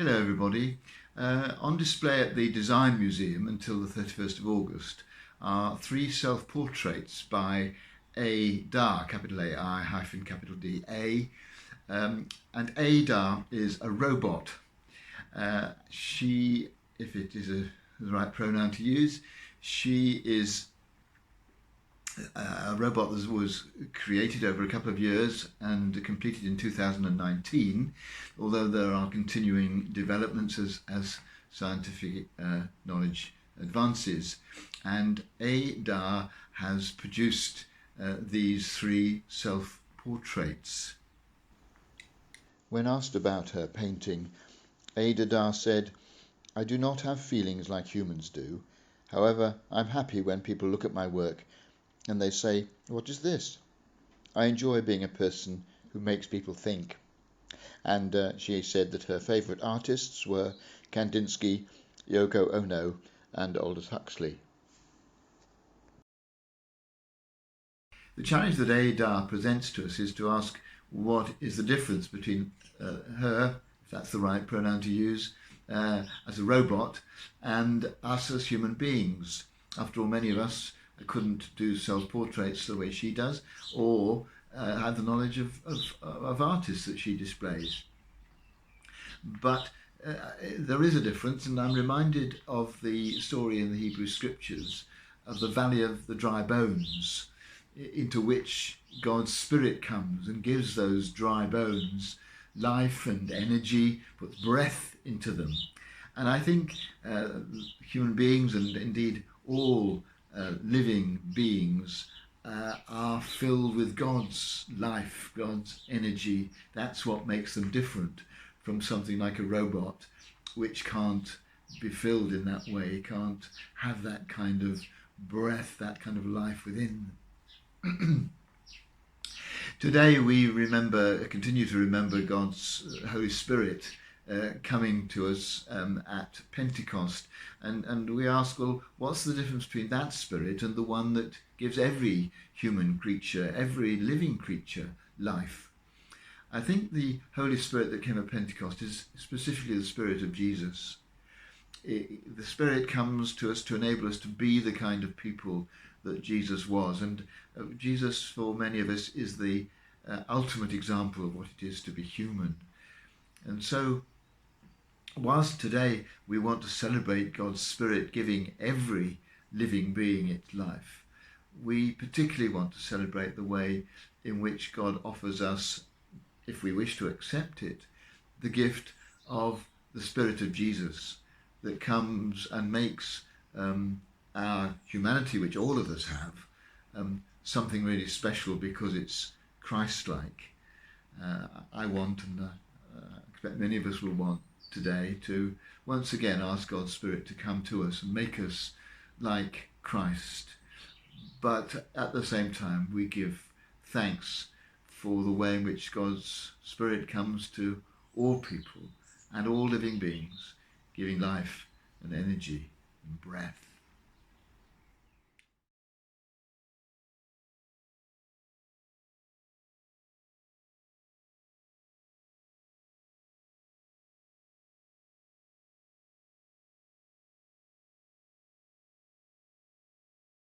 Hello everybody. On display at the Design Museum until the 31st of August are three self-portraits by Ada, capital A-I hyphen capital D-A. And Ada is a robot. She, if it is the right pronoun to use, she is a robot that was created over a couple of years and completed in 2019, although there are continuing developments as scientific knowledge advances. And Ada has produced these three self-portraits. When asked about her painting, Ada said, "I do not have feelings like humans do. However, I'm happy when people look at my work and they say, 'What is this?' I enjoy being a person who makes people think." And she said that her favourite artists were Kandinsky, Yoko Ono and Aldous Huxley. The challenge that Ada presents to us is to ask what is the difference between her, if that's the right pronoun to use, as a robot, and us as human beings. After all, many of us couldn't do self-portraits the way she does, or have the knowledge of artists that she displays. But there is a difference, and I'm reminded of the story in the Hebrew Scriptures of the valley of the dry bones, into which God's Spirit comes and gives those dry bones life and energy, puts breath into them. And I think human beings, and indeed all living beings, are filled with God's life, God's energy. That's what makes them different from something like a robot, which can't be filled in that way, can't have that kind of breath, that kind of life within them. Today we continue to remember God's Holy Spirit coming to us at Pentecost, and we ask, well, what's the difference between that Spirit and the one that gives every human creature, every living creature, life? I think the Holy Spirit that came at Pentecost is specifically the Spirit of Jesus. The Spirit comes to us to enable us to be the kind of people that Jesus was, and Jesus, for many of us, is the ultimate example of what it is to be human. And so, whilst today we want to celebrate God's Spirit giving every living being its life, we particularly want to celebrate the way in which God offers us, if we wish to accept it, the gift of the Spirit of Jesus that comes and makes our humanity, which all of us have, something really special because it's Christ-like. I want, and I expect many of us will want today, to once again ask God's Spirit to come to us and make us like Christ. But at the same time, we give thanks for the way in which God's Spirit comes to all people and all living beings, giving life and energy and breath.